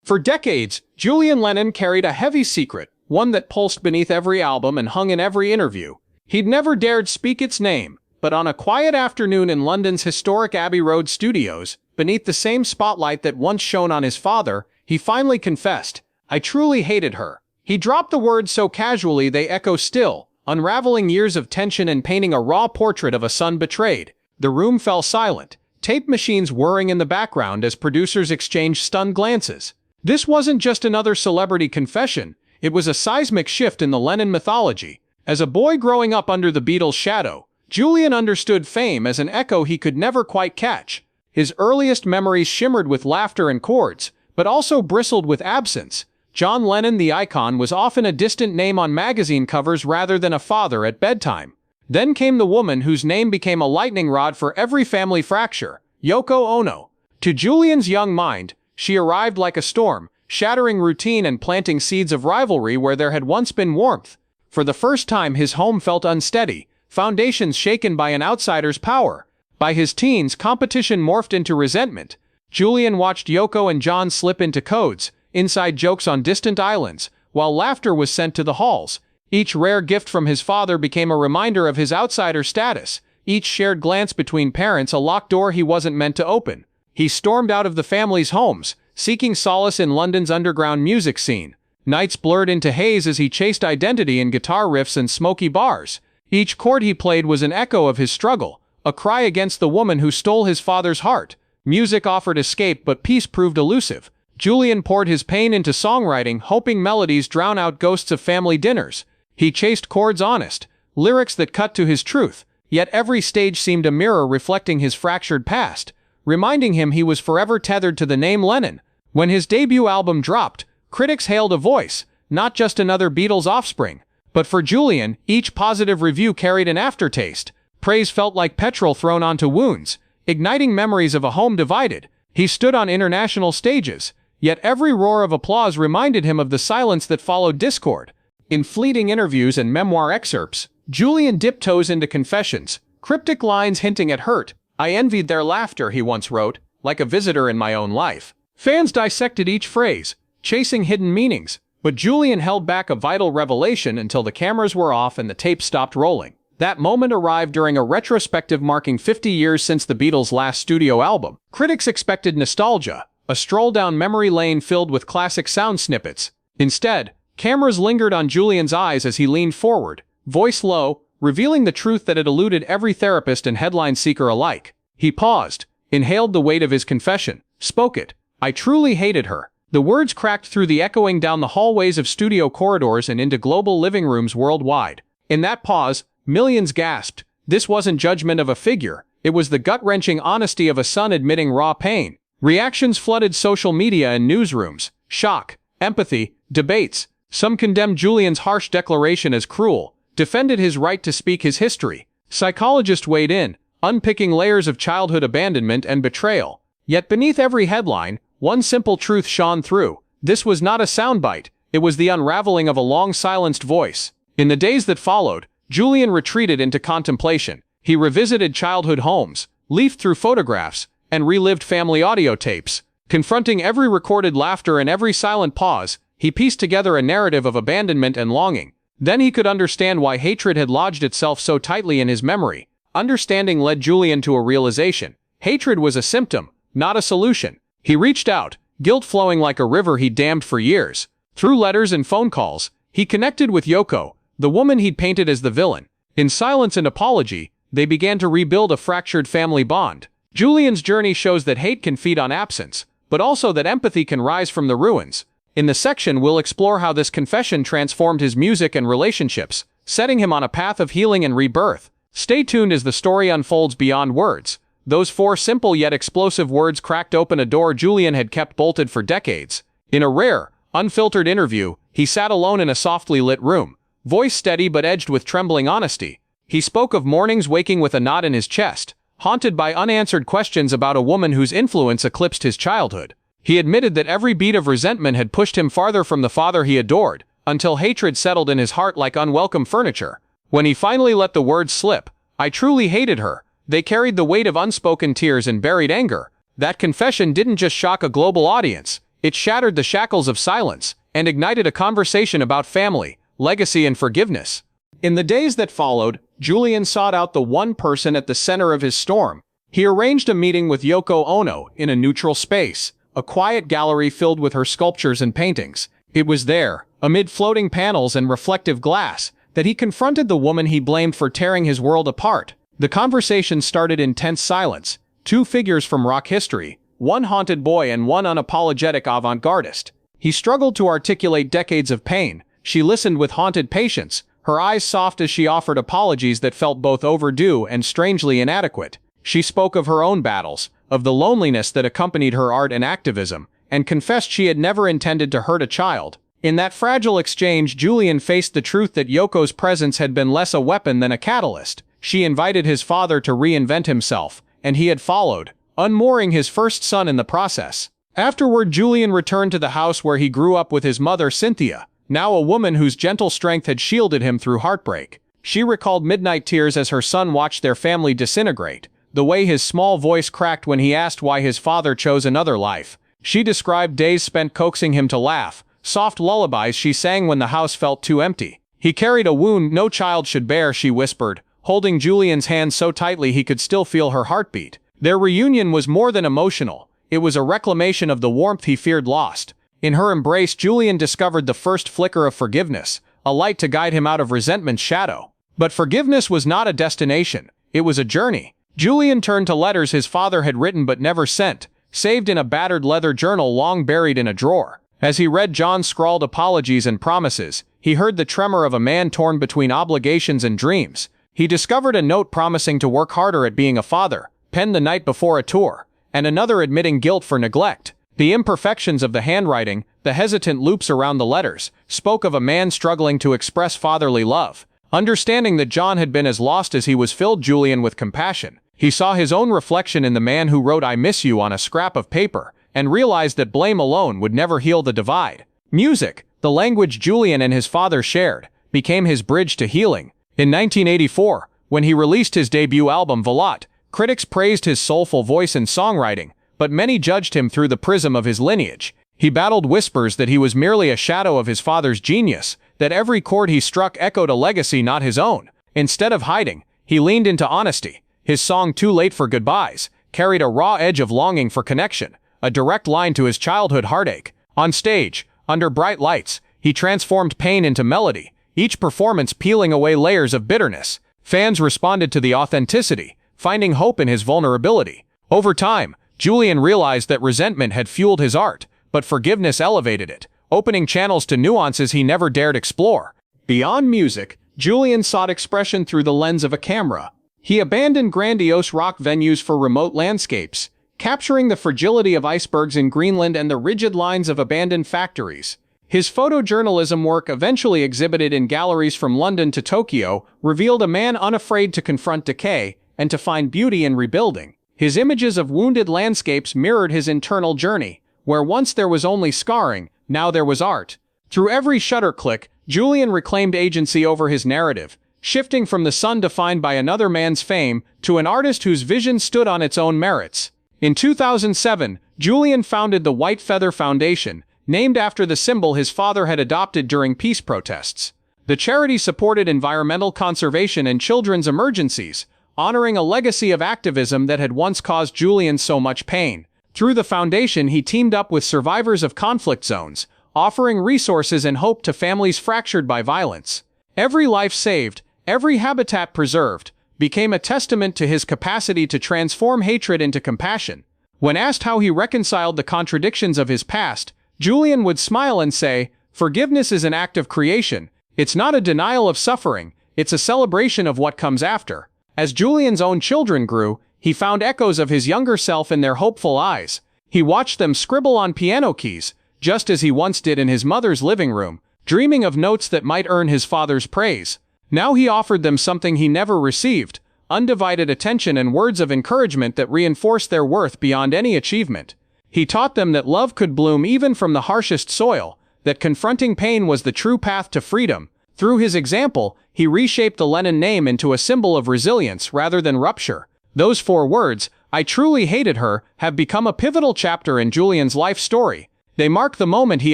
For decades, Julian Lennon carried a heavy secret, one that pulsed beneath every album and hung in every interview. He'd never dared speak its name, but on a quiet afternoon in London's historic Abbey Road studios, beneath the same spotlight that once shone on his father, he finally confessed, "I truly hated her." He dropped the words so casually they echo still, unraveling years of tension and painting a raw portrait of a son betrayed. The room fell silent, tape machines whirring in the background as producers exchanged stunned glances. This wasn't just another celebrity confession, it was a seismic shift in the Lennon mythology. As a boy growing up under the Beatles' shadow, Julian understood fame as an echo he could never quite catch. His earliest memories shimmered with laughter and chords, but also bristled with absence. John Lennon, the icon, was often a distant name on magazine covers rather than a father at bedtime. Then came the woman whose name became a lightning rod for every family fracture, Yoko Ono. To Julian's young mind, she arrived like a storm, shattering routine and planting seeds of rivalry where there had once been warmth. For the first time, his home felt unsteady, foundations shaken by an outsider's power. By his teens, competition morphed into resentment. Julian watched Yoko and John slip into codes, inside jokes on distant islands, while laughter was sent to the halls. Each rare gift from his father became a reminder of his outsider status, each shared glance between parents a locked door he wasn't meant to open. He stormed out of the family's homes, seeking solace in London's underground music scene. Nights blurred into haze as he chased identity in guitar riffs and smoky bars. Each chord he played was an echo of his struggle, a cry against the woman who stole his father's heart. Music offered escape, but peace proved elusive. Julian poured his pain into songwriting, hoping melodies drown out ghosts of family dinners. He chased chords honest, lyrics that cut to his truth, yet every stage seemed a mirror reflecting his fractured past, reminding him he was forever tethered to the name Lennon. When his debut album dropped, critics hailed a voice, not just another Beatles offspring. But for Julian, each positive review carried an aftertaste. Praise felt like petrol thrown onto wounds, igniting memories of a home divided. He stood on international stages, yet every roar of applause reminded him of the silence that followed discord. In fleeting interviews and memoir excerpts, Julian dipped toes into confessions, cryptic lines hinting at hurt. "I envied their laughter," he once wrote, "like a visitor in my own life." Fans dissected each phrase, chasing hidden meanings, but Julian held back a vital revelation until the cameras were off and the tape stopped rolling. That moment arrived during a retrospective marking 50 years since the Beatles' last studio album. Critics expected nostalgia, a stroll down memory lane filled with classic sound snippets. Instead, cameras lingered on Julian's eyes as he leaned forward, voice low, revealing the truth that had eluded every therapist and headline seeker alike. He paused, inhaled the weight of his confession, spoke it. "I truly hated her." The words cracked through the echoing down the hallways of studio corridors and into global living rooms worldwide. In that pause, millions gasped. This wasn't judgment of a figure, it was the gut-wrenching honesty of a son admitting raw pain. Reactions flooded social media and newsrooms. Shock, empathy, debates. Some condemned Julian's harsh declaration as cruel, defended his right to speak his history. Psychologists weighed in, unpicking layers of childhood abandonment and betrayal. Yet beneath every headline, one simple truth shone through. This was not a soundbite, it was the unraveling of a long-silenced voice. In the days that followed, Julian retreated into contemplation. He revisited childhood homes, leafed through photographs, and relived family audio tapes. Confronting every recorded laughter and every silent pause, he pieced together a narrative of abandonment and longing. Then he could understand why hatred had lodged itself so tightly in his memory. Understanding led Julian to a realization. Hatred was a symptom, not a solution. He reached out, guilt flowing like a river he'd dammed for years. Through letters and phone calls, he connected with Yoko, the woman he'd painted as the villain. In silence and apology, they began to rebuild a fractured family bond. Julian's journey shows that hate can feed on absence, but also that empathy can rise from the ruins. In the section, we'll explore how this confession transformed his music and relationships, setting him on a path of healing and rebirth. Stay tuned as the story unfolds beyond words. Those 4 simple yet explosive words cracked open a door Julian had kept bolted for decades. In a rare, unfiltered interview, he sat alone in a softly lit room, voice steady but edged with trembling honesty. He spoke of mornings waking with a knot in his chest, haunted by unanswered questions about a woman whose influence eclipsed his childhood. He admitted that every beat of resentment had pushed him farther from the father he adored, until hatred settled in his heart like unwelcome furniture. When he finally let the words slip, "I truly hated her," they carried the weight of unspoken tears and buried anger. That confession didn't just shock a global audience, It shattered the shackles of silence and ignited a conversation about family, legacy, and forgiveness. In the days that followed, Julian sought out the one person at the center of his storm. He arranged a meeting with Yoko Ono in a neutral space, a quiet gallery filled with her sculptures and paintings. It was there, amid floating panels and reflective glass, that he confronted the woman he blamed for tearing his world apart. The conversation started in tense silence. Two figures from rock history, one haunted boy and one unapologetic avant-gardist. He struggled to articulate decades of pain. She listened with haunted patience, her eyes soft as she offered apologies that felt both overdue and strangely inadequate. She spoke of her own battles, of the loneliness that accompanied her art and activism, and confessed she had never intended to hurt a child. In that fragile exchange, Julian faced the truth that Yoko's presence had been less a weapon than a catalyst. She invited his father to reinvent himself, and he had followed, unmooring his first son in the process. Afterward, Julian returned to the house where he grew up with his mother, Cynthia, now a woman whose gentle strength had shielded him through heartbreak. She recalled midnight tears as her son watched their family disintegrate, the way his small voice cracked when he asked why his father chose another life. She described days spent coaxing him to laugh, soft lullabies she sang when the house felt too empty. He carried a wound no child should bear, she whispered, holding Julian's hand so tightly he could still feel her heartbeat. Their reunion was more than emotional. It was a reclamation of the warmth he feared lost. In her embrace, Julian discovered the first flicker of forgiveness, a light to guide him out of resentment's shadow. But forgiveness was not a destination. It was a journey. Julian turned to letters his father had written but never sent, saved in a battered leather journal long buried in a drawer. As he read John's scrawled apologies and promises, he heard the tremor of a man torn between obligations and dreams. He discovered a note promising to work harder at being a father, penned the night before a tour, and another admitting guilt for neglect. The imperfections of the handwriting, the hesitant loops around the letters, spoke of a man struggling to express fatherly love. Understanding that John had been as lost as he was filled Julian with compassion. He saw his own reflection in the man who wrote "I miss you" on a scrap of paper, and realized that blame alone would never heal the divide. Music, the language Julian and his father shared, became his bridge to healing. In 1984, when he released his debut album Veloute, critics praised his soulful voice and songwriting, but many judged him through the prism of his lineage. He battled whispers that he was merely a shadow of his father's genius, that every chord he struck echoed a legacy not his own. Instead of hiding, he leaned into honesty. His song "Too Late for Goodbyes" carried a raw edge of longing for connection, a direct line to his childhood heartache. On stage, under bright lights, he transformed pain into melody, each performance peeling away layers of bitterness. Fans responded to the authenticity, finding hope in his vulnerability. Over time, Julian realized that resentment had fueled his art, but forgiveness elevated it, opening channels to nuances he never dared explore. Beyond music, Julian sought expression through the lens of a camera. He abandoned grandiose rock venues for remote landscapes, capturing the fragility of icebergs in Greenland and the rigid lines of abandoned factories. His photojournalism work, eventually exhibited in galleries from London to Tokyo, revealed a man unafraid to confront decay and to find beauty in rebuilding. His images of wounded landscapes mirrored his internal journey, where once there was only scarring, now there was art. Through every shutter click, Julian reclaimed agency over his narrative, shifting from the sun defined by another man's fame to an artist whose vision stood on its own merits. In 2007, Julian founded the White Feather Foundation, named after the symbol his father had adopted during peace protests. The charity supported environmental conservation and children's emergencies, honoring a legacy of activism that had once caused Julian so much pain. Through the foundation, he teamed up with survivors of conflict zones, offering resources and hope to families fractured by violence. Every life saved, every habitat preserved, became a testament to his capacity to transform hatred into compassion. When asked how he reconciled the contradictions of his past, Julian would smile and say, "Forgiveness is an act of creation. It's not a denial of suffering, it's a celebration of what comes after." As Julian's own children grew, he found echoes of his younger self in their hopeful eyes. He watched them scribble on piano keys, just as he once did in his mother's living room, dreaming of notes that might earn his father's praise. Now he offered them something he never received, undivided attention and words of encouragement that reinforced their worth beyond any achievement. He taught them that love could bloom even from the harshest soil, that confronting pain was the true path to freedom. Through his example, he reshaped the Lennon name into a symbol of resilience rather than rupture. Those 4 words, "I truly hated her," have become a pivotal chapter in Julian's life story. They mark the moment he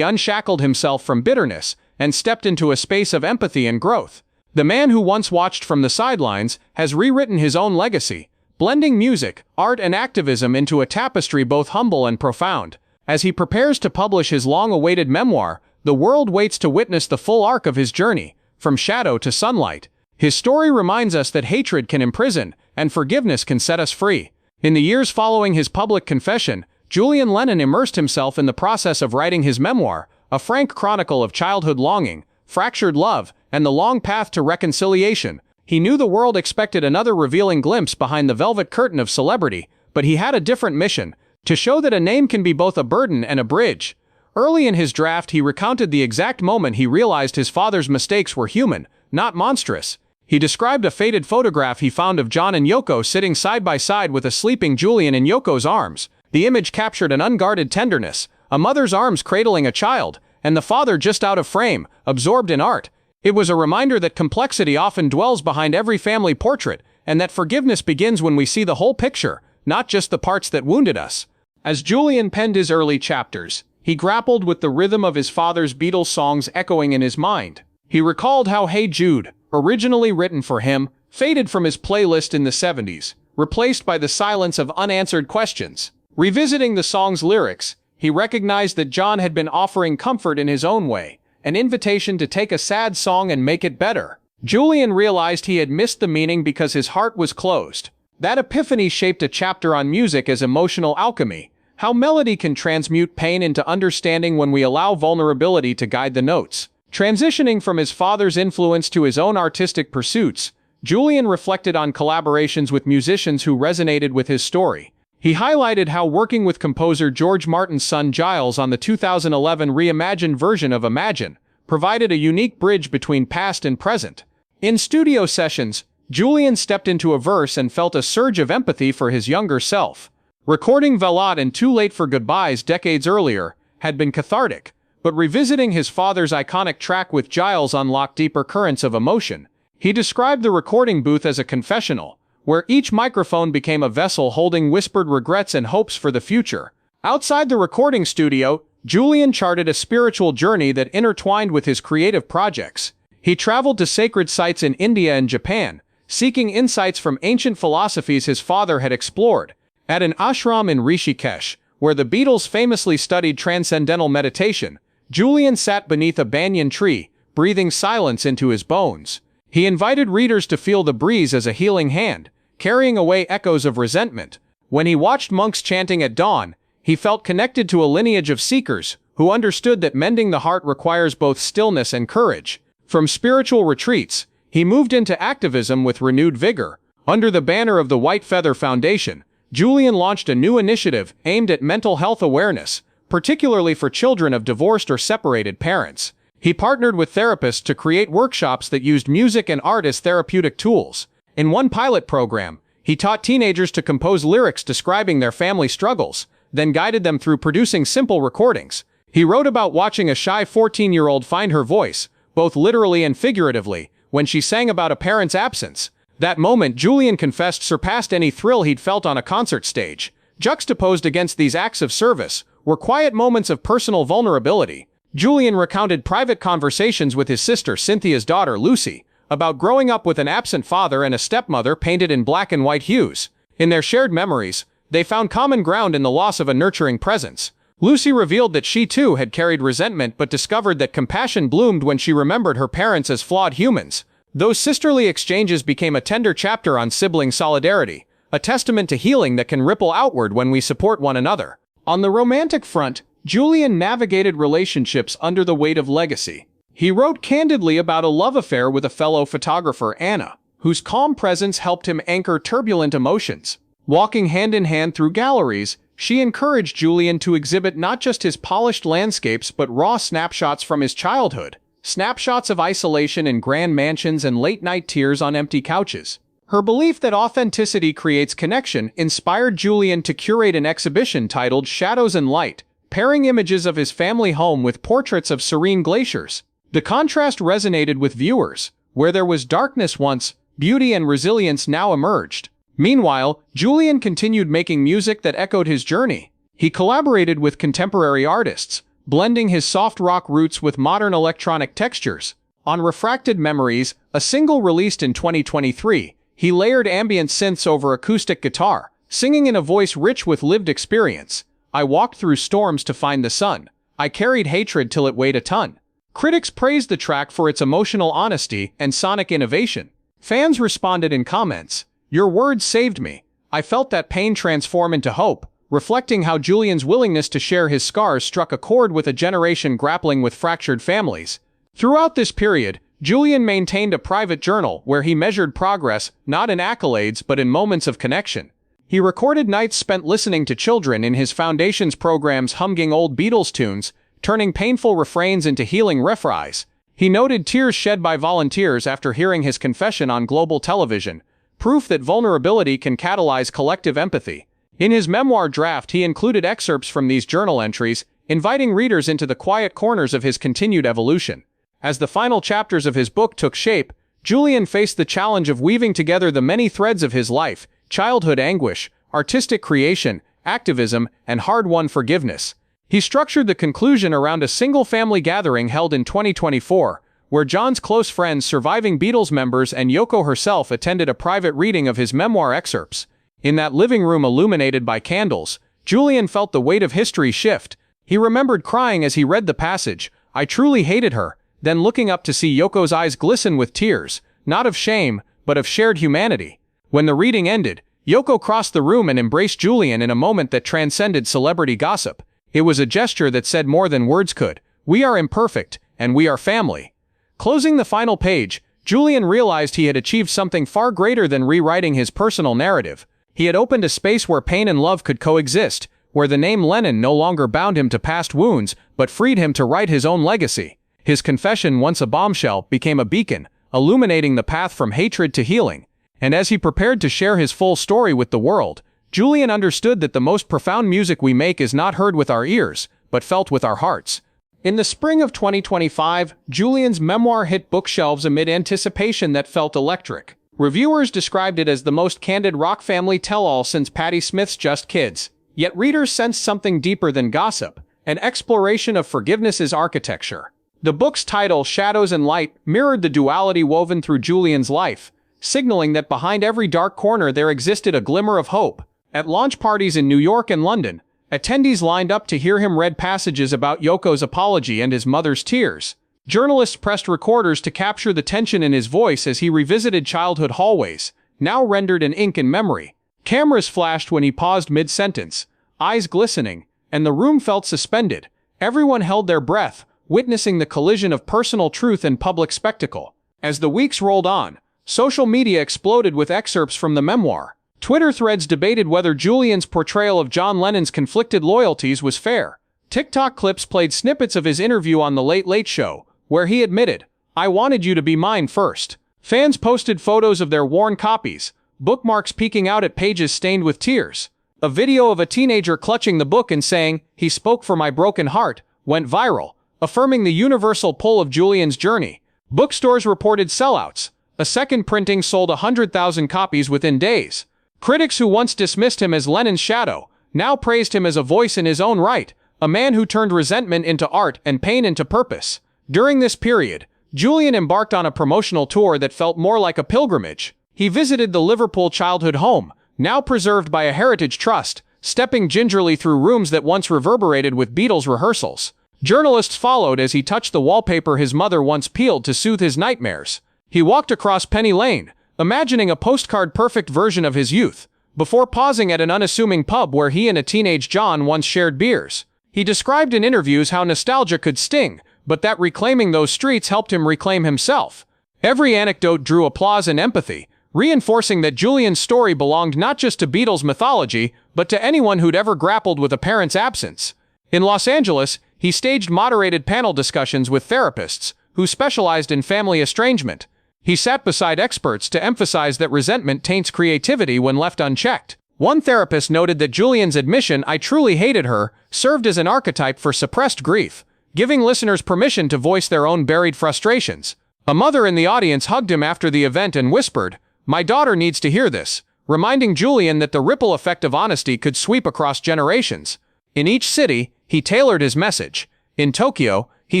unshackled himself from bitterness and stepped into a space of empathy and growth. The man who once watched from the sidelines has rewritten his own legacy, blending music, art, and activism into a tapestry both humble and profound. As he prepares to publish his long-awaited memoir, the world waits to witness the full arc of his journey, from shadow to sunlight. His story reminds us that hatred can imprison, and forgiveness can set us free. In the years following his public confession, Julian Lennon immersed himself in the process of writing his memoir, a frank chronicle of childhood longing, fractured love, and the long path to reconciliation. He knew the world expected another revealing glimpse behind the velvet curtain of celebrity, but he had a different mission: to show that a name can be both a burden and a bridge. Early in his draft, he recounted the exact moment he realized his father's mistakes were human, not monstrous. He described a faded photograph he found of John and Yoko sitting side by side with a sleeping Julian in Yoko's arms. The image captured an unguarded tenderness, a mother's arms cradling a child, and the father just out of frame, absorbed in art. It was a reminder that complexity often dwells behind every family portrait, and that forgiveness begins when we see the whole picture, not just the parts that wounded us. As Julian penned his early chapters, he grappled with the rhythm of his father's Beatles songs echoing in his mind. He recalled how Hey Jude, originally written for him, faded from his playlist in the 70s, replaced by the silence of unanswered questions. Revisiting the song's lyrics, he recognized that John had been offering comfort in his own way, an invitation to take a sad song and make it better. Julian realized he had missed the meaning because his heart was closed. That epiphany shaped a chapter on music as emotional alchemy, how melody can transmute pain into understanding when we allow vulnerability to guide the notes. Transitioning from his father's influence to his own artistic pursuits, Julian reflected on collaborations with musicians who resonated with his story. He highlighted how working with composer George Martin's son Giles on the 2011 reimagined version of Imagine provided a unique bridge between past and present. In studio sessions, Julian stepped into a verse and felt a surge of empathy for his younger self. Recording Veloute and Too Late for Goodbyes decades earlier had been cathartic, but revisiting his father's iconic track with Giles unlocked deeper currents of emotion. He described the recording booth as a confessional, where each microphone became a vessel holding whispered regrets and hopes for the future. Outside the recording studio, Julian charted a spiritual journey that intertwined with his creative projects. He traveled to sacred sites in India and Japan, seeking insights from ancient philosophies his father had explored. At an ashram in Rishikesh, where the Beatles famously studied transcendental meditation, Julian sat beneath a banyan tree, breathing silence into his bones. He invited readers to feel the breeze as a healing hand, carrying away echoes of resentment. When he watched monks chanting at dawn, he felt connected to a lineage of seekers who understood that mending the heart requires both stillness and courage. From spiritual retreats, he moved into activism with renewed vigor. Under the banner of the White Feather Foundation, Julian launched a new initiative aimed at mental health awareness, particularly for children of divorced or separated parents. He partnered with therapists to create workshops that used music and art as therapeutic tools. In one pilot program, he taught teenagers to compose lyrics describing their family struggles, then guided them through producing simple recordings. He wrote about watching a shy 14-year-old find her voice, both literally and figuratively, when she sang about a parent's absence. That moment, Julian confessed, surpassed any thrill he'd felt on a concert stage. Juxtaposed against these acts of service were quiet moments of personal vulnerability. Julian recounted private conversations with his sister Cynthia's daughter Lucy about growing up with an absent father and a stepmother painted in black and white hues. In their shared memories, they found common ground in the loss of a nurturing presence. Lucy revealed that she too had carried resentment but discovered that compassion bloomed when she remembered her parents as flawed humans. Those sisterly exchanges became a tender chapter on sibling solidarity, a testament to healing that can ripple outward when we support one another. On the romantic front, Julian navigated relationships under the weight of legacy. He wrote candidly about a love affair with a fellow photographer, Anna, whose calm presence helped him anchor turbulent emotions. Walking hand in hand through galleries, she encouraged Julian to exhibit not just his polished landscapes but raw snapshots from his childhood. Snapshots of isolation in grand mansions and late-night tears on empty couches. Her belief that authenticity creates connection inspired Julian to curate an exhibition titled Shadows and Light, pairing images of his family home with portraits of serene glaciers. The contrast resonated with viewers. Where there was darkness once, beauty and resilience now emerged. Meanwhile, Julian continued making music that echoed his journey. He collaborated with contemporary artists, blending his soft rock roots with modern electronic textures. On Refracted Memories, a single released in 2023, he layered ambient synths over acoustic guitar, singing in a voice rich with lived experience. I walked through storms to find the sun. I carried hatred till it weighed a ton. Critics praised the track for its emotional honesty and sonic innovation. Fans responded in comments, "Your words saved me. I felt that pain transform into hope," reflecting how Julian's willingness to share his scars struck a chord with a generation grappling with fractured families. Throughout this period, Julian maintained a private journal where he measured progress not in accolades but in moments of connection. He recorded nights spent listening to children in his foundation's programs, humming old Beatles tunes, turning painful refrains into healing reprise. He noted tears shed by volunteers after hearing his confession on global television, proof that vulnerability can catalyze collective empathy. In his memoir draft, he included excerpts from these journal entries, inviting readers into the quiet corners of his continued evolution. As the final chapters of his book took shape, Julian faced the challenge of weaving together the many threads of his life: childhood anguish, artistic creation, activism, and hard-won forgiveness. He structured the conclusion around a single family gathering held in 2024, where John's close friends, surviving Beatles members, and Yoko herself attended a private reading of his memoir excerpts. In that living room illuminated by candles, Julian felt the weight of history shift. He remembered crying as he read the passage, "I truly hated her," then looking up to see Yoko's eyes glisten with tears, not of shame, but of shared humanity. When the reading ended, Yoko crossed the room and embraced Julian in a moment that transcended celebrity gossip. It was a gesture that said more than words could. "We are imperfect, and we are family." Closing the final page, Julian realized he had achieved something far greater than rewriting his personal narrative. He had opened a space where pain and love could coexist, where the name Lennon no longer bound him to past wounds, but freed him to write his own legacy. His confession, once a bombshell, became a beacon, illuminating the path from hatred to healing. And as he prepared to share his full story with the world, Julian understood that the most profound music we make is not heard with our ears, but felt with our hearts. In the spring of 2025, Julian's memoir hit bookshelves amid anticipation that felt electric. Reviewers described it as the most candid rock family tell-all since Patti Smith's Just Kids. Yet readers sensed something deeper than gossip, an exploration of forgiveness's architecture. The book's title, Shadows and Light, mirrored the duality woven through Julian's life, signaling that behind every dark corner there existed a glimmer of hope. At launch parties in New York and London, attendees lined up to hear him read passages about Yoko's apology and his mother's tears. Journalists pressed recorders to capture the tension in his voice as he revisited childhood hallways, now rendered in ink and memory. Cameras flashed when he paused mid-sentence, eyes glistening, and the room felt suspended. Everyone held their breath, witnessing the collision of personal truth and public spectacle. As the weeks rolled on, social media exploded with excerpts from the memoir. Twitter threads debated whether Julian's portrayal of John Lennon's conflicted loyalties was fair. TikTok clips played snippets of his interview on The Late Late Show, where he admitted, "I wanted you to be mine first." Fans posted photos of their worn copies, bookmarks peeking out at pages stained with tears. A video of a teenager clutching the book and saying, "He spoke for my broken heart," went viral, affirming the universal pull of Julian's journey. Bookstores reported sellouts. A second printing sold 100,000 copies within days. Critics who once dismissed him as Lennon's shadow now praised him as a voice in his own right, a man who turned resentment into art and pain into purpose. During this period, Julian embarked on a promotional tour that felt more like a pilgrimage. He visited the Liverpool childhood home, now preserved by a heritage trust, stepping gingerly through rooms that once reverberated with Beatles rehearsals. Journalists followed as he touched the wallpaper his mother once peeled to soothe his nightmares. He walked across Penny Lane, imagining a postcard-perfect version of his youth, before pausing at an unassuming pub where he and a teenage John once shared beers. He described in interviews how nostalgia could sting, but that reclaiming those streets helped him reclaim himself. Every anecdote drew applause and empathy, reinforcing that Julian's story belonged not just to Beatles mythology, but to anyone who'd ever grappled with a parent's absence. In Los Angeles, he staged moderated panel discussions with therapists who specialized in family estrangement. He sat beside experts to emphasize that resentment taints creativity when left unchecked. One therapist noted that Julian's admission, "I truly hated her," served as an archetype for suppressed grief, giving listeners permission to voice their own buried frustrations. A mother in the audience hugged him after the event and whispered, "My daughter needs to hear this," reminding Julian that the ripple effect of honesty could sweep across generations. In each city, he tailored his message. In Tokyo, he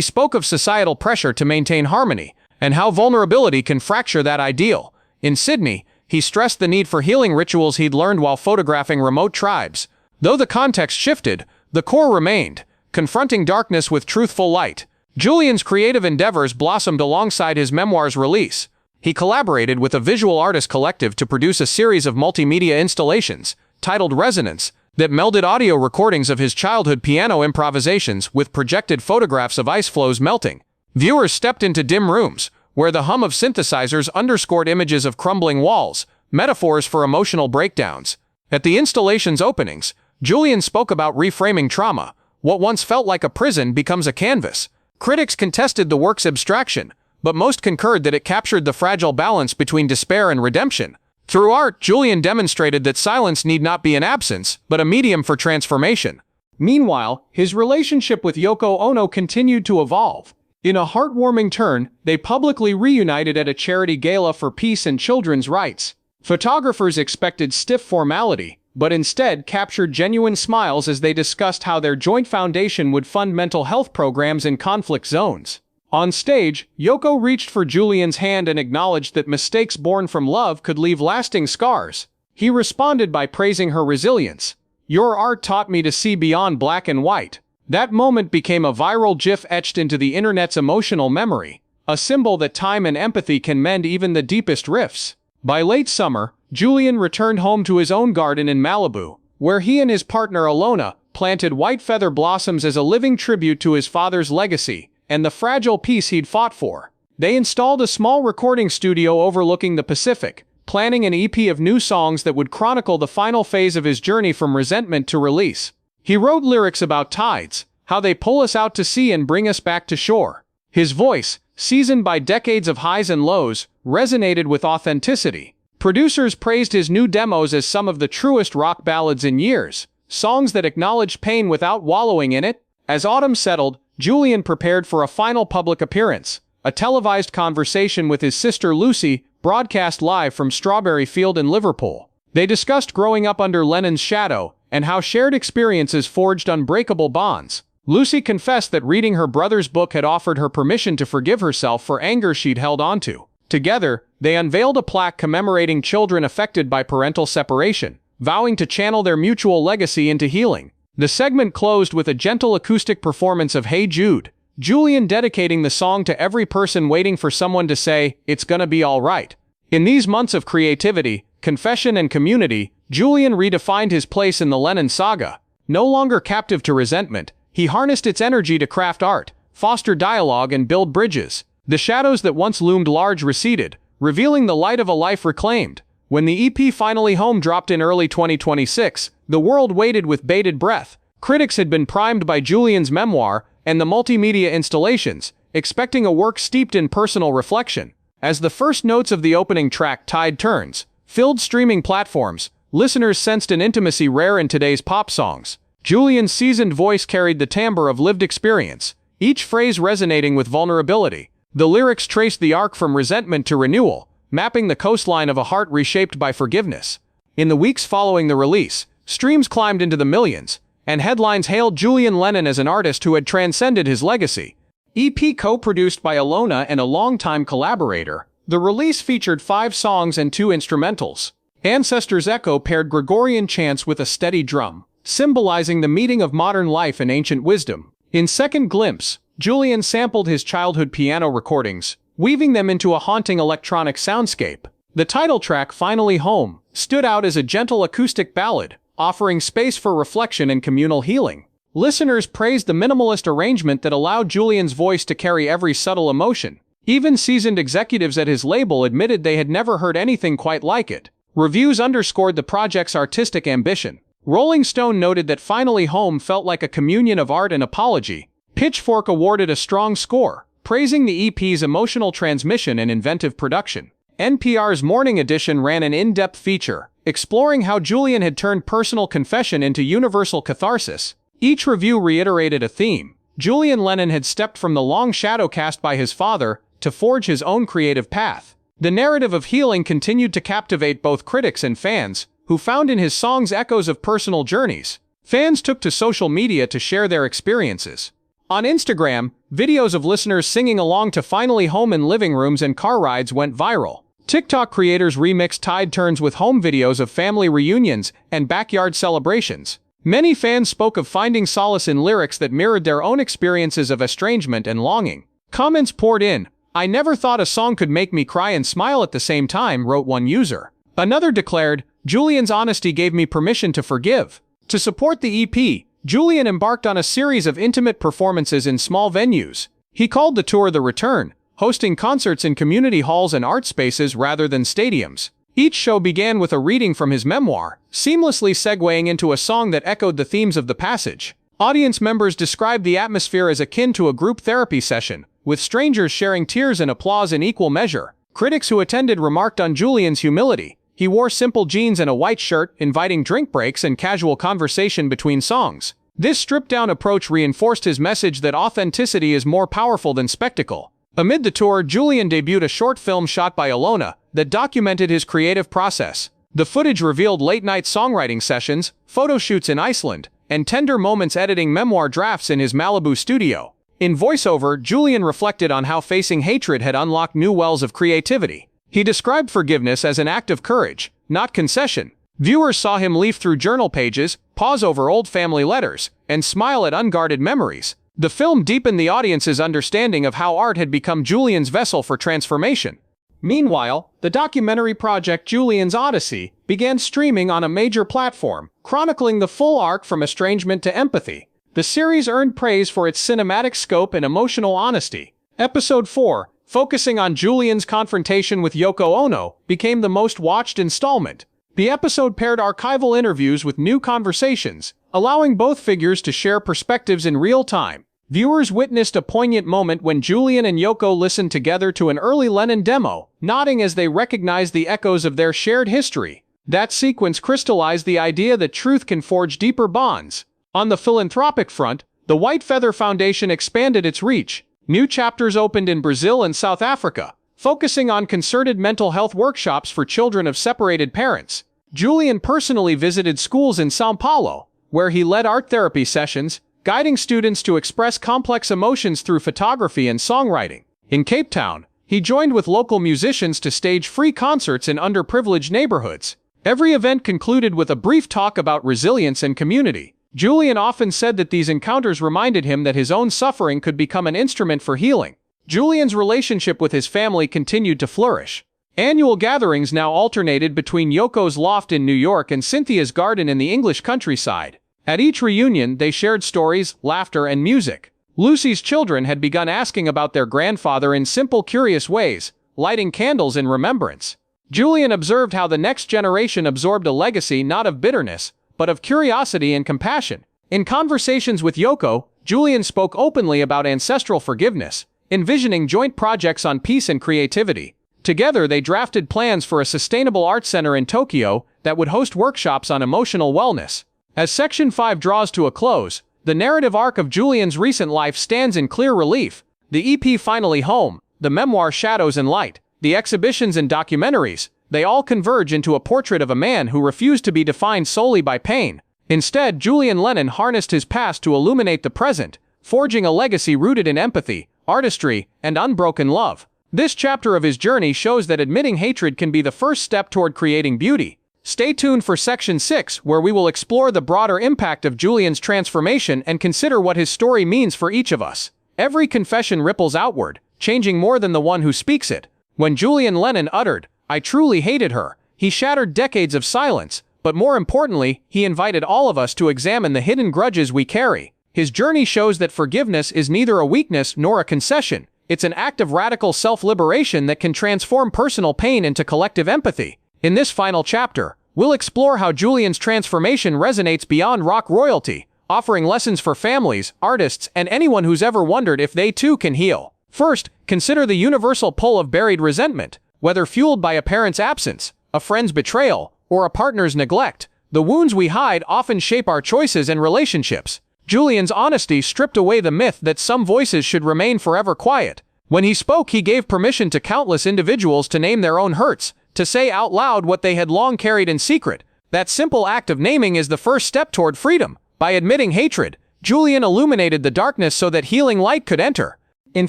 spoke of societal pressure to maintain harmony, and how vulnerability can fracture that ideal. In Sydney, he stressed the need for healing rituals he'd learned while photographing remote tribes. Though the context shifted, the core remained, confronting darkness with truthful light. Julian's creative endeavors blossomed alongside his memoir's release. He collaborated with a visual artist collective to produce a series of multimedia installations, titled Resonance, that melded audio recordings of his childhood piano improvisations with projected photographs of ice floes melting. Viewers stepped into dim rooms, where the hum of synthesizers underscored images of crumbling walls, metaphors for emotional breakdowns. At the installation's openings, Julian spoke about reframing trauma. What once felt like a prison becomes a canvas. Critics contested the work's abstraction, but most concurred that it captured the fragile balance between despair and redemption. Through art, Julian demonstrated that silence need not be an absence, but a medium for transformation. Meanwhile, his relationship with Yoko Ono continued to evolve. In a heartwarming turn, they publicly reunited at a charity gala for peace and children's rights. Photographers expected stiff formality, but instead captured genuine smiles as they discussed how their joint foundation would fund mental health programs in conflict zones. On stage, Yoko reached for Julian's hand and acknowledged that mistakes born from love could leave lasting scars. He responded by praising her resilience. "Your art taught me to see beyond black and white." That moment became a viral GIF etched into the internet's emotional memory, a symbol that time and empathy can mend even the deepest rifts. By late summer, Julian returned home to his own garden in Malibu, where he and his partner Alona planted white feather blossoms as a living tribute to his father's legacy and the fragile peace he'd fought for. They installed a small recording studio overlooking the Pacific, planning an EP of new songs that would chronicle the final phase of his journey from resentment to release. He wrote lyrics about tides, how they pull us out to sea and bring us back to shore. His voice, seasoned by decades of highs and lows, resonated with authenticity. Producers praised his new demos as some of the truest rock ballads in years, songs that acknowledged pain without wallowing in it. As autumn settled, Julian prepared for a final public appearance. A televised conversation with his sister Lucy, broadcast live from Strawberry Field in Liverpool. They discussed growing up under Lennon's shadow, and how shared experiences forged unbreakable bonds. Lucy confessed that reading her brother's book had offered her permission to forgive herself for anger she'd held onto. Together, they unveiled a plaque commemorating children affected by parental separation, vowing to channel their mutual legacy into healing. The segment closed with a gentle acoustic performance of Hey Jude, Julian dedicating the song to every person waiting for someone to say, "It's gonna be all right." In these months of creativity, confession and community, Julian redefined his place in the Lennon saga. No longer captive to resentment, he harnessed its energy to craft art, foster dialogue and build bridges. The shadows that once loomed large receded, revealing the light of a life reclaimed. When the EP finally home dropped in early 2026, the world waited with bated breath. Critics had been primed by Julian's memoir and the multimedia installations, expecting a work steeped in personal reflection. As the first notes of the opening track Tide Turns filled streaming platforms, listeners sensed an intimacy rare in today's pop songs. Julian's seasoned voice carried the timbre of lived experience, each phrase resonating with vulnerability. The lyrics traced the arc from resentment to renewal, mapping the coastline of a heart reshaped by forgiveness. In the weeks following the release, streams climbed into the millions, and headlines hailed Julian Lennon as an artist who had transcended his legacy. EP co-produced by Alona and a longtime collaborator, the release featured 5 songs and 2 instrumentals. Ancestors' Echo paired Gregorian chants with a steady drum, symbolizing the meeting of modern life and ancient wisdom. In Second Glimpse, Julian sampled his childhood piano recordings, weaving them into a haunting electronic soundscape. The title track, Finally Home, stood out as a gentle acoustic ballad, offering space for reflection and communal healing. Listeners praised the minimalist arrangement that allowed Julian's voice to carry every subtle emotion. Even seasoned executives at his label admitted they had never heard anything quite like it. Reviews underscored the project's artistic ambition. Rolling Stone noted that Finally Home felt like a communion of art and apology. Pitchfork awarded a strong score, praising the EP's emotional transmission and inventive production. NPR's Morning Edition ran an in-depth feature, exploring how Julian had turned personal confession into universal catharsis. Each review reiterated a theme. Julian Lennon had stepped from the long shadow cast by his father to forge his own creative path. The narrative of healing continued to captivate both critics and fans, who found in his songs echoes of personal journeys. Fans took to social media to share their experiences. On Instagram, videos of listeners singing along to Finally Home in living rooms and car rides went viral. TikTok creators remixed Tide Turns with home videos of family reunions and backyard celebrations. Many fans spoke of finding solace in lyrics that mirrored their own experiences of estrangement and longing. Comments poured in. "I never thought a song could make me cry and smile at the same time," wrote one user. Another declared, "Julian's honesty gave me permission to forgive." To support the EP, Julian embarked on a series of intimate performances in small venues. He called the tour The Return, hosting concerts in community halls and art spaces rather than stadiums. Each show began with a reading from his memoir, seamlessly segueing into a song that echoed the themes of the passage. Audience members described the atmosphere as akin to a group therapy session, with strangers sharing tears and applause in equal measure. Critics who attended remarked on Julian's humility. He wore simple jeans and a white shirt, inviting drink breaks and casual conversation between songs. This stripped-down approach reinforced his message that authenticity is more powerful than spectacle. Amid the tour, Julian debuted a short film shot by Alona that documented his creative process. The footage revealed late-night songwriting sessions, photo shoots in Iceland, and tender moments editing memoir drafts in his Malibu studio. In voiceover, Julian reflected on how facing hatred had unlocked new wells of creativity. He described forgiveness as an act of courage, not concession. Viewers saw him leaf through journal pages, pause over old family letters, and smile at unguarded memories. The film deepened the audience's understanding of how art had become Julian's vessel for transformation. Meanwhile, the documentary project Julian's Odyssey began streaming on a major platform, chronicling the full arc from estrangement to empathy. The series earned praise for its cinematic scope and emotional honesty. Episode 4, focusing on Julian's confrontation with Yoko Ono, became the most watched installment. The episode paired archival interviews with new conversations, allowing both figures to share perspectives in real time. Viewers witnessed a poignant moment when Julian and Yoko listened together to an early Lennon demo, nodding as they recognized the echoes of their shared history. That sequence crystallized the idea that truth can forge deeper bonds. On the philanthropic front, the White Feather Foundation expanded its reach. New chapters opened in Brazil and South Africa, focusing on concerted mental health workshops for children of separated parents. Julian personally visited schools in São Paulo, where he led art therapy sessions, guiding students to express complex emotions through photography and songwriting. In Cape Town, he joined with local musicians to stage free concerts in underprivileged neighborhoods. Every event concluded with a brief talk about resilience and community. Julian often said that these encounters reminded him that his own suffering could become an instrument for healing. Julian's relationship with his family continued to flourish. Annual gatherings now alternated between Yoko's loft in New York and Cynthia's garden in the English countryside. At each reunion, they shared stories, laughter, and music. Lucy's children had begun asking about their grandfather in simple, curious ways, lighting candles in remembrance. Julian observed how the next generation absorbed a legacy not of bitterness, but of curiosity and compassion. In conversations with Yoko, Julian spoke openly about ancestral forgiveness, envisioning joint projects on peace and creativity. Together, they drafted plans for a sustainable art center in Tokyo that would host workshops on emotional wellness. As Section 5 draws to a close, the narrative arc of Julian's recent life stands in clear relief. The EP Finally Home, the memoir Shadows and Light, the exhibitions and documentaries, they all converge into a portrait of a man who refused to be defined solely by pain. Instead, Julian Lennon harnessed his past to illuminate the present, forging a legacy rooted in empathy, artistry, and unbroken love. This chapter of his journey shows that admitting hatred can be the first step toward creating beauty. Stay tuned for Section 6, where we will explore the broader impact of Julian's transformation and consider what his story means for each of us. Every confession ripples outward, changing more than the one who speaks it. When Julian Lennon uttered, "I truly hated her," he shattered decades of silence, but more importantly, he invited all of us to examine the hidden grudges we carry. His journey shows that forgiveness is neither a weakness nor a concession. It's an act of radical self-liberation that can transform personal pain into collective empathy. In this final chapter, we'll explore how Julian's transformation resonates beyond rock royalty, offering lessons for families, artists, and anyone who's ever wondered if they too can heal. First, consider the universal pull of buried resentment. Whether fueled by a parent's absence, a friend's betrayal, or a partner's neglect, the wounds we hide often shape our choices and relationships. Julian's honesty stripped away the myth that some voices should remain forever quiet. When he spoke, he gave permission to countless individuals to name their own hurts, to say out loud what they had long carried in secret. That simple act of naming is the first step toward freedom. By admitting hatred, Julian illuminated the darkness so that healing light could enter. In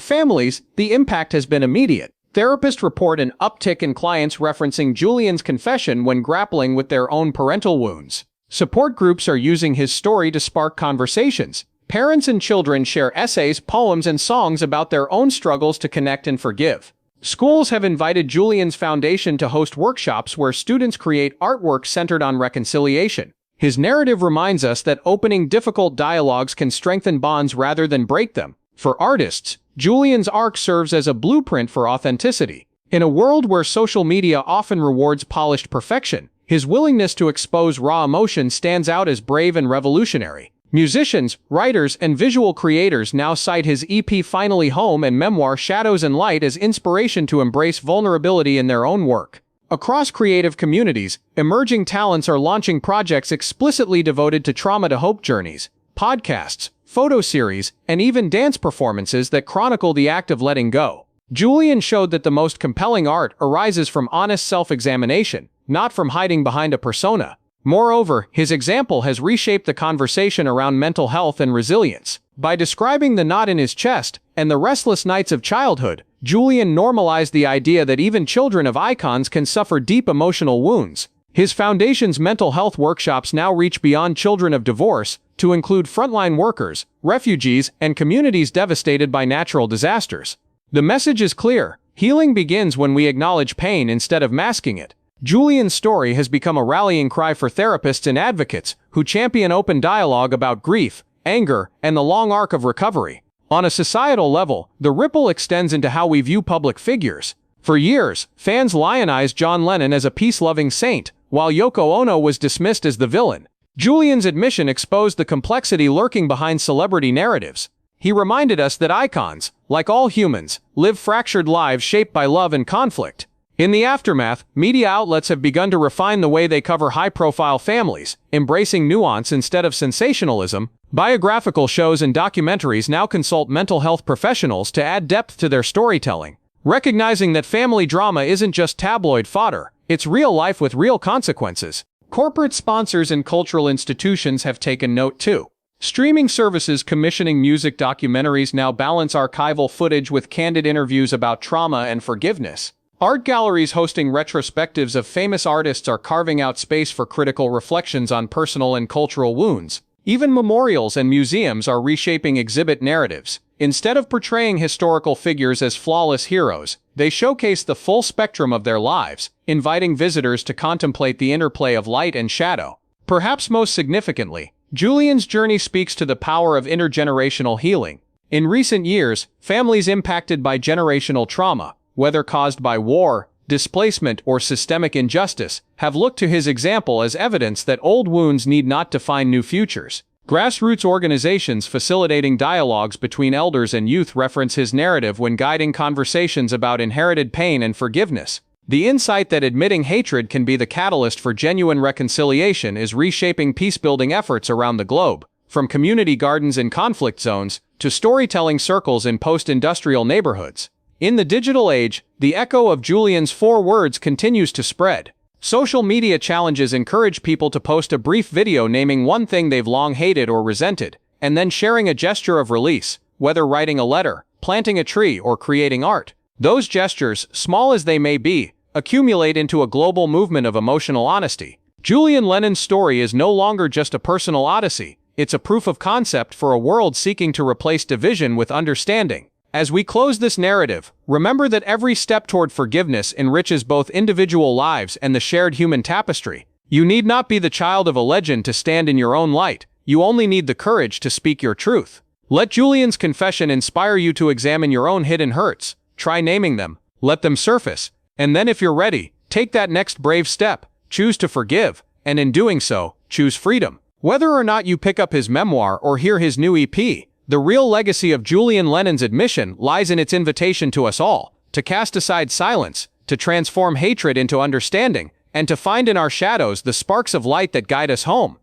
families, the impact has been immediate. Therapists report an uptick in clients referencing Julian's confession when grappling with their own parental wounds. Support groups are using his story to spark conversations. Parents and children share essays, poems, and songs about their own struggles to connect and forgive. Schools have invited Julian's foundation to host workshops where students create artwork centered on reconciliation. His narrative reminds us that opening difficult dialogues can strengthen bonds rather than break them. For artists, Julian's arc serves as a blueprint for authenticity. In a world where social media often rewards polished perfection, his willingness to expose raw emotion stands out as brave and revolutionary. Musicians, writers, and visual creators now cite his EP Finally Home and memoir Shadows and Light as inspiration to embrace vulnerability in their own work. Across creative communities, emerging talents are launching projects explicitly devoted to trauma-to-hope journeys, podcasts, photo series, and even dance performances that chronicle the act of letting go. Julian showed that the most compelling art arises from honest self-examination, not from hiding behind a persona. Moreover, his example has reshaped the conversation around mental health and resilience. By describing the knot in his chest and the restless nights of childhood, Julian normalized the idea that even children of icons can suffer deep emotional wounds. His foundation's mental health workshops now reach beyond children of divorce to include frontline workers, refugees, and communities devastated by natural disasters. The message is clear: healing begins when we acknowledge pain instead of masking it. Julian's story has become a rallying cry for therapists and advocates who champion open dialogue about grief, anger, and the long arc of recovery. On a societal level, the ripple extends into how we view public figures. For years, fans lionized John Lennon as a peace-loving saint, while Yoko Ono was dismissed as the villain. Julian's admission exposed the complexity lurking behind celebrity narratives. He reminded us that icons, like all humans, live fractured lives shaped by love and conflict. In the aftermath, media outlets have begun to refine the way they cover high-profile families, embracing nuance instead of sensationalism. Biographical shows and documentaries now consult mental health professionals to add depth to their storytelling. Recognizing that family drama isn't just tabloid fodder, it's real life with real consequences. Corporate sponsors and cultural institutions have taken note too. Streaming services commissioning music documentaries now balance archival footage with candid interviews about trauma and forgiveness. Art galleries hosting retrospectives of famous artists are carving out space for critical reflections on personal and cultural wounds. Even memorials and museums are reshaping exhibit narratives. Instead of portraying historical figures as flawless heroes, they showcase the full spectrum of their lives, inviting visitors to contemplate the interplay of light and shadow. Perhaps most significantly, Julian's journey speaks to the power of intergenerational healing. In recent years, families impacted by generational trauma, whether caused by war, displacement, or systemic injustice, have looked to his example as evidence that old wounds need not define new futures. Grassroots organizations facilitating dialogues between elders and youth reference his narrative when guiding conversations about inherited pain and forgiveness. The insight that admitting hatred can be the catalyst for genuine reconciliation is reshaping peace-building efforts around the globe, from community gardens in conflict zones to storytelling circles in post-industrial neighborhoods. In the digital age, the echo of Julian's 4 words continues to spread. Social media challenges encourage people to post a brief video naming one thing they've long hated or resented, and then sharing a gesture of release, whether writing a letter, planting a tree, or creating art. Those gestures, small as they may be, accumulate into a global movement of emotional honesty. Julian Lennon's story is no longer just a personal odyssey, it's a proof of concept for a world seeking to replace division with understanding. As we close this narrative, remember that every step toward forgiveness enriches both individual lives and the shared human tapestry. You need not be the child of a legend to stand in your own light, you only need the courage to speak your truth. Let Julian's confession inspire you to examine your own hidden hurts, try naming them, let them surface, and then if you're ready, take that next brave step, choose to forgive, and in doing so, choose freedom. Whether or not you pick up his memoir or hear his new EP, the real legacy of Julian Lennon's admission lies in its invitation to us all, to cast aside silence, to transform hatred into understanding, and to find in our shadows the sparks of light that guide us home.